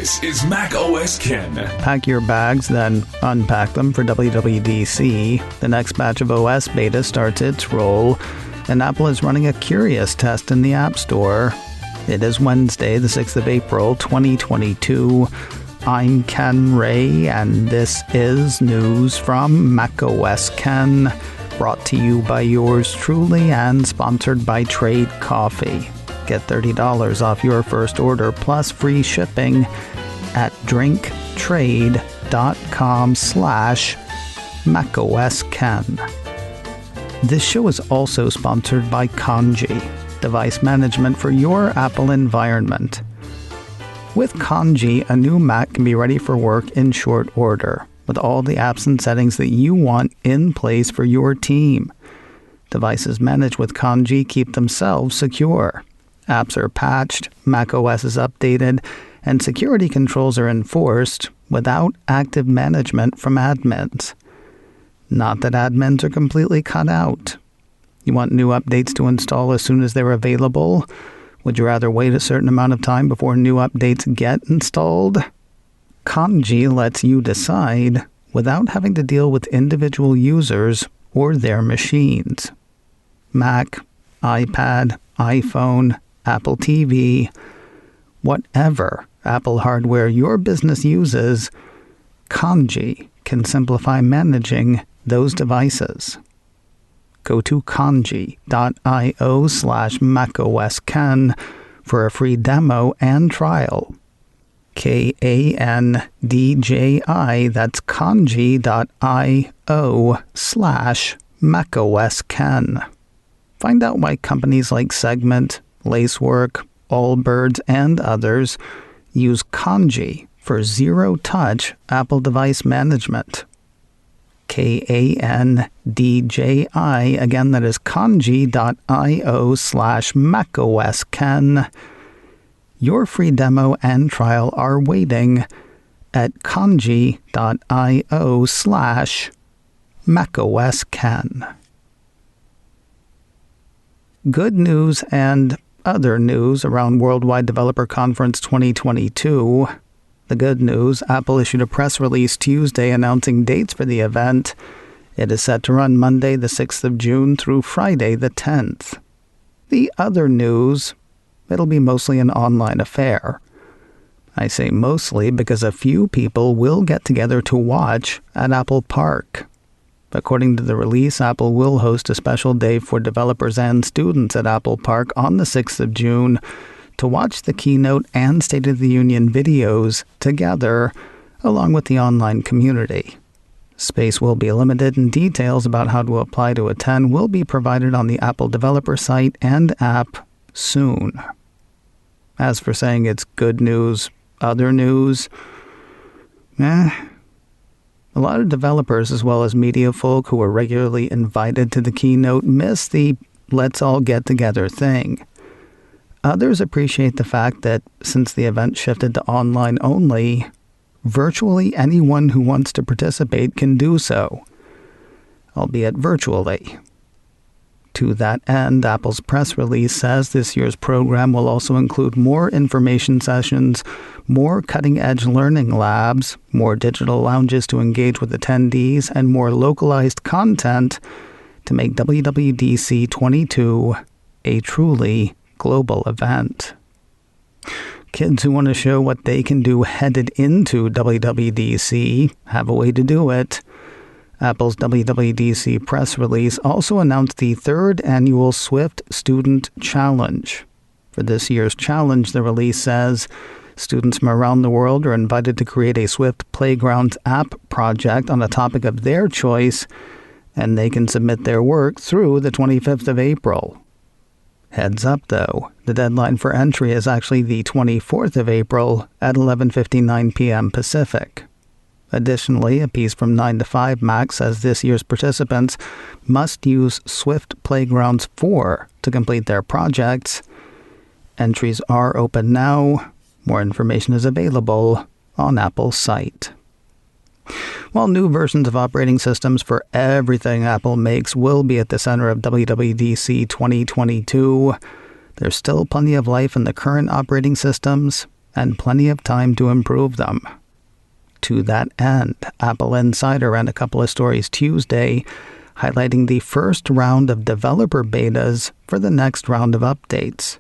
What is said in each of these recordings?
This is macOS Ken. Pack your bags, then unpack them for WWDC. The next batch of OS beta starts its roll, and Apple is running a curious test in the App Store. It is Wednesday, the 6th of April, 2022. I'm Ken Ray, and this is news from macOS Ken, brought to you by yours truly and sponsored by Trade Coffee. Get $30 off your first order plus free shipping at drinktrade.com/macOSKen. This show is also sponsored by Kanji, device management for your Apple environment. With Kanji, a new Mac can be ready for work in short order, with all the apps and settings that you want in place for your team. Devices managed with Kanji keep themselves secure. Apps are patched, macOS is updated, and security controls are enforced without active management from admins. Not that admins are completely cut out. You want new updates to install as soon as they're available? Would you rather wait a certain amount of time before new updates get installed? Kanji lets you decide without having to deal with individual users or their machines. Mac, iPad, iPhone, Apple TV, whatever Apple hardware your business uses, Kanji can simplify managing those devices. Go to kanji.io/macOSKen for a free demo and trial. KANDJI, that's kanji.io/macOSKen. Find out why companies like Segment, Lacework, Allbirds, and others use Kanji for zero-touch Apple device management. KANDJI, again, that is kanji.io/macOSKen. Your free demo and trial are waiting at kanji.io/macOSKen. Good news and other news around Worldwide Developer Conference 2022. The good news, Apple issued a press release Tuesday announcing dates for the event. It is set to run Monday the 6th of June through Friday the 10th. The other news, it'll be mostly an online affair. I say mostly because a few people will get together to watch at Apple Park. According to the release, Apple will host a special day for developers and students at Apple Park on the 6th of June to watch the Keynote and State of the Union videos together, along with the online community. Space will be limited, and details about how to apply to attend will be provided on the Apple developer site and app soon. As for saying it's good news, other news, a lot of developers as well as media folk who are regularly invited to the Keynote miss the let's all get together thing. Others appreciate the fact that since the event shifted to online only, virtually anyone who wants to participate can do so, albeit virtually. To that end, Apple's press release says this year's program will also include more information sessions, more cutting-edge learning labs, more digital lounges to engage with attendees, and more localized content to make WWDC 22 a truly global event. Kids who want to show what they can do headed into WWDC have a way to do it. Apple's WWDC press release also announced the third annual Swift Student Challenge. For this year's challenge, the release says, students from around the world are invited to create a Swift Playgrounds app project on a topic of their choice, and they can submit their work through the 25th of April. Heads up, though, the deadline for entry is actually the 24th of April at 11:59 p.m. Pacific. Additionally, a piece from 9 to 5 Mac says this year's participants must use Swift Playgrounds 4 to complete their projects. Entries are open now. More information is available on Apple's site. While new versions of operating systems for everything Apple makes will be at the center of WWDC 2022, there's still plenty of life in the current operating systems, and plenty of time to improve them. To that end, Apple Insider ran a couple of stories Tuesday highlighting the first round of developer betas for the next round of updates.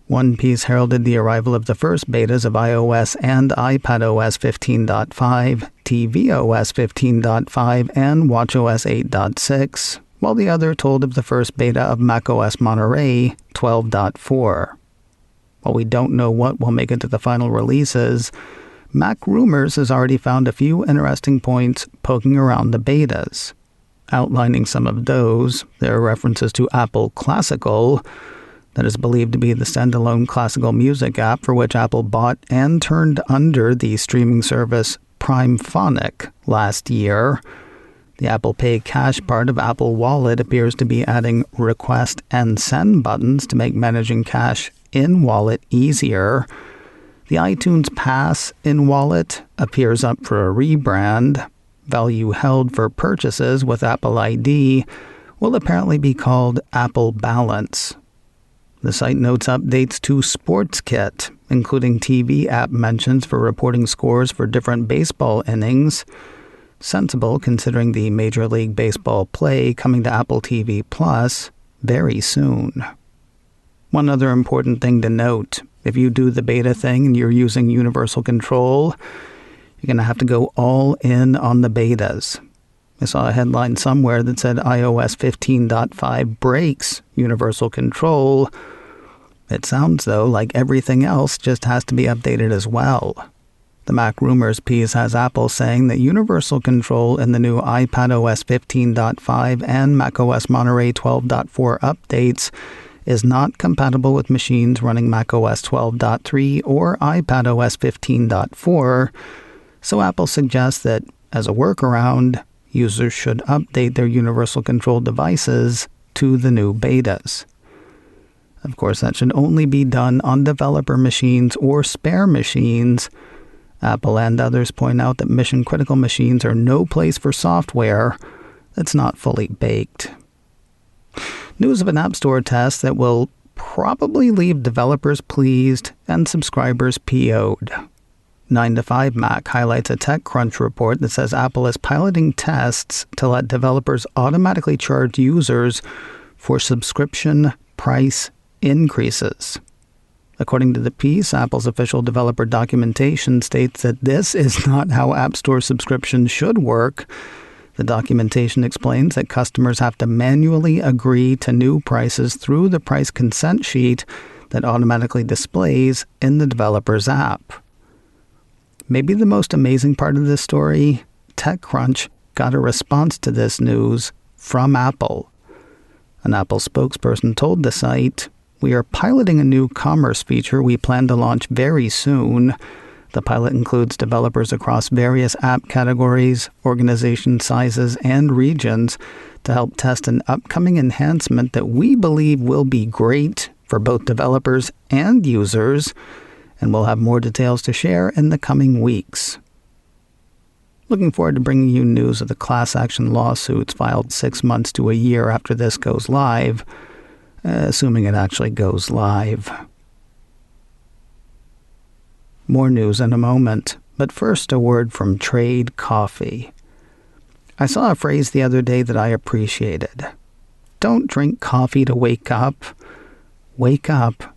One piece heralded the arrival of the first betas of iOS and iPadOS 15.5, tvOS 15.5, and watchOS 8.6, while the other told of the first beta of macOS Monterey 12.4. While we don't know what will make it to the final releases, Mac Rumors has already found a few interesting points poking around the betas. Outlining some of those, there are references to Apple Classical, that is believed to be the standalone classical music app for which Apple bought and turned under the streaming service Prime Phonic last year. The Apple Pay Cash part of Apple Wallet appears to be adding request and send buttons to make managing cash in Wallet easier. The iTunes Pass in Wallet appears up for a rebrand. Value held for purchases with Apple ID will apparently be called Apple Balance. The site notes updates to SportsKit, including TV app mentions for reporting scores for different baseball innings. Sensible considering the Major League Baseball play coming to Apple TV Plus very soon. One other important thing to note, if you do the beta thing and you're using Universal Control, you're going to have to go all in on the betas. I saw a headline somewhere that said iOS 15.5 breaks Universal Control. It sounds, though, like everything else just has to be updated as well. The Mac Rumors piece has Apple saying that Universal Control in the new iPadOS 15.5 and macOS Monterey 12.4 updates is not compatible with machines running macOS 12.3 or iPadOS 15.4, so Apple suggests that, as a workaround, users should update their Universal Control devices to the new betas. Of course, that should only be done on developer machines or spare machines. Apple and others point out that mission-critical machines are no place for software that's not fully baked. News of an App Store test that will probably leave developers pleased and subscribers PO'd. 9to5Mac highlights a TechCrunch report that says Apple is piloting tests to let developers automatically charge users for subscription price increases. According to the piece, Apple's official developer documentation states that this is not how App Store subscriptions should work. The documentation explains that customers have to manually agree to new prices through the price consent sheet that automatically displays in the developer's app. Maybe the most amazing part of this story, TechCrunch got a response to this news from Apple. An Apple spokesperson told the site, "We are piloting a new commerce feature we plan to launch very soon. The pilot includes developers across various app categories, organization sizes, and regions to help test an upcoming enhancement that we believe will be great for both developers and users, and we'll have more details to share in the coming weeks." Looking forward to bringing you news of the class action lawsuits filed 6 months to a year after this goes live, assuming it actually goes live. More news in a moment, but first a word from Trade Coffee. I saw a phrase the other day that I appreciated. Don't drink coffee to wake up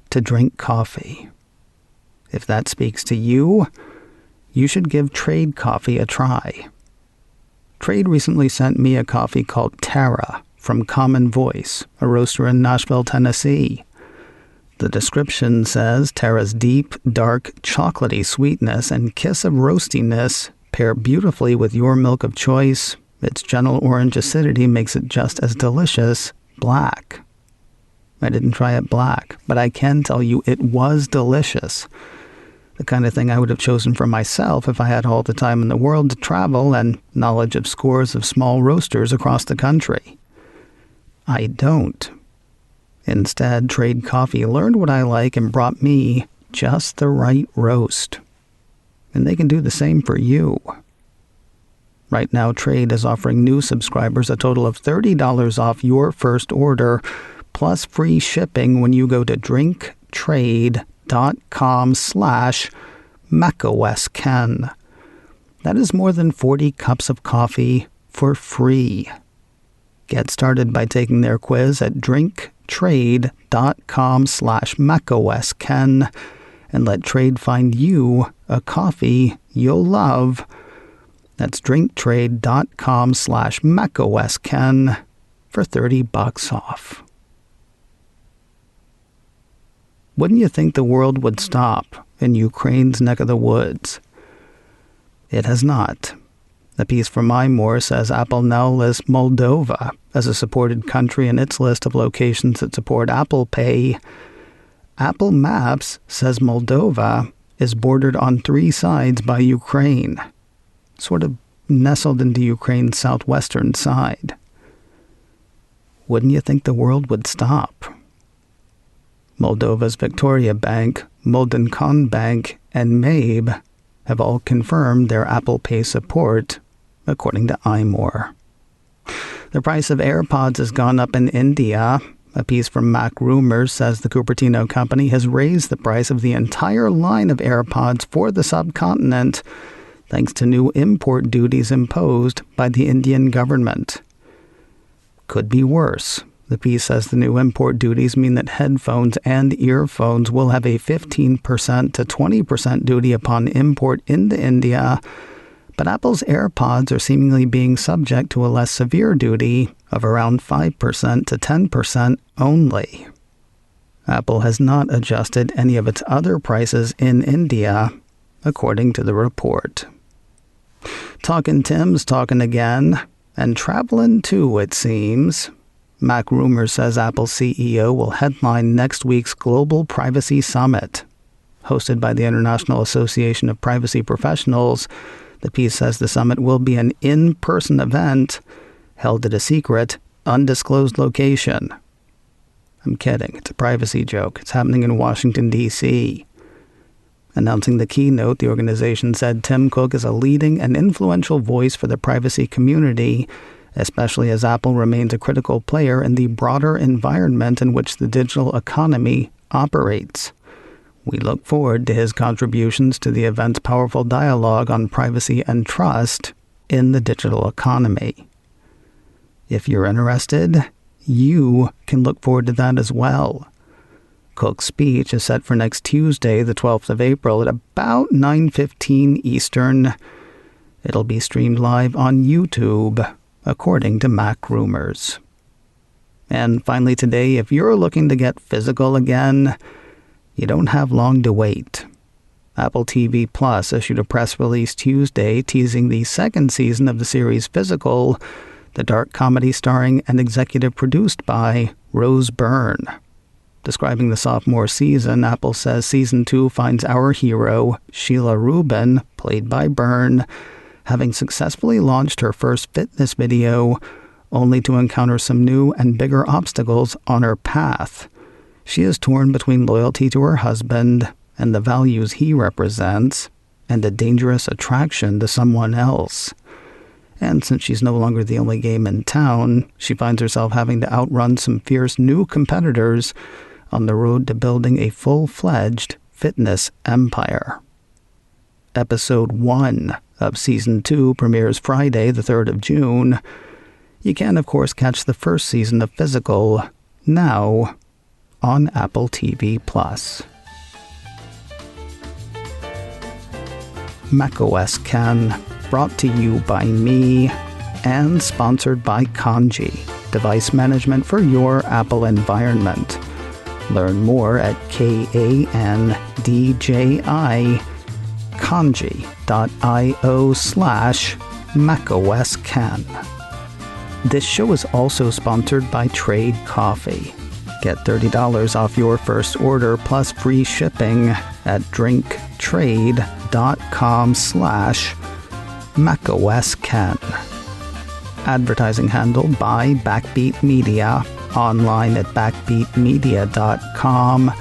to drink coffee. If that speaks to you, you should give Trade Coffee a try. Trade recently sent me a coffee called Tara from Common Voice, a roaster in Nashville, Tennessee. The description says Tara's deep, dark, chocolatey sweetness and kiss of roastiness pair beautifully with your milk of choice. Its gentle orange acidity makes it just as delicious black. I didn't try it black, but I can tell you it was delicious. The kind of thing I would have chosen for myself if I had all the time in the world to travel and knowledge of scores of small roasters across the country. I don't. Instead, Trade Coffee learned what I like and brought me just the right roast. And they can do the same for you. Right now, Trade is offering new subscribers a total of $30 off your first order, plus free shipping when you go to drinktrade.com/Apple. drinktrade.com/macOSken. That is more than 40 cups of coffee for free. Get started by taking their quiz at drinktrade.com/macOSken and let Trade find you a coffee you'll love. That's drinktrade.com/macOSken for $30 off. Wouldn't you think the world would stop in Ukraine's neck of the woods? It has not. The piece from iMore says Apple now lists Moldova as a supported country in its list of locations that support Apple Pay. Apple Maps says Moldova is bordered on 3 sides by Ukraine, sort of nestled into Ukraine's southwestern side. Wouldn't you think the world would stop? Moldova's Victoria Bank, Moldenkan Bank, and MABE have all confirmed their Apple Pay support, according to iMore. The price of AirPods has gone up in India. A piece from Mac Rumors says the Cupertino company has raised the price of the entire line of AirPods for the subcontinent, thanks to new import duties imposed by the Indian government. Could be worse. The piece says the new import duties mean that headphones and earphones will have a 15% to 20% duty upon import into India, but Apple's AirPods are seemingly being subject to a less severe duty of around 5% to 10% only. Apple has not adjusted any of its other prices in India, according to the report. Talkin' Tim's talking again, and traveling too, it seems. Mac Rumors says Apple's CEO will headline next week's Global Privacy Summit. Hosted by the International Association of Privacy Professionals, the piece says the summit will be an in-person event held at a secret, undisclosed location. I'm kidding. It's a privacy joke. It's happening in Washington, D.C. Announcing the keynote, the organization said Tim Cook is a leading and influential voice for the privacy community, especially as Apple remains a critical player in the broader environment in which the digital economy operates. We look forward to his contributions to the event's powerful dialogue on privacy and trust in the digital economy. If you're interested, you can look forward to that as well. Cook's speech is set for next Tuesday, the 12th of April, at about 9:15 Eastern. It'll be streamed live on YouTube, according to Mac Rumors. And finally today, if you're looking to get physical again, you don't have long to wait. Apple TV Plus issued a press release Tuesday teasing the second season of the series Physical, the dark comedy starring and executive produced by Rose Byrne. Describing the sophomore season, Apple says Season 2 finds our hero, Sheila Rubin, played by Byrne, having successfully launched her first fitness video, only to encounter some new and bigger obstacles on her path. She is torn between loyalty to her husband and the values he represents, and a dangerous attraction to someone else. And since she's no longer the only game in town, she finds herself having to outrun some fierce new competitors on the road to building a full-fledged fitness empire. Episode 1 of Season 2 premieres Friday, the 3rd of June. You can, of course, catch the first season of Physical now on Apple TV+. macOS Ken, brought to you by me and sponsored by Kanji, device management for your Apple environment. Learn more at kanji.io/macOSken. This show is also sponsored by Trade Coffee. Get $30 off your first order plus free shipping at drinktrade.com/macOSken. Advertising handled by Backbeat Media. Online at backbeatmedia.com.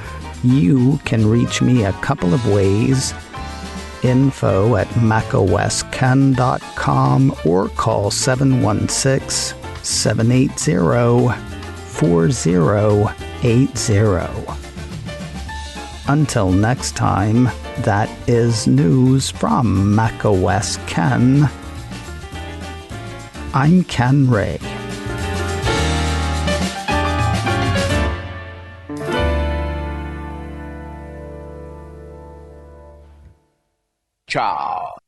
You can reach me a couple of ways. info@macosken.com or call 716-780-4080. Until next time, that is news from macOS Ken. I'm Ken Ray. Ciao.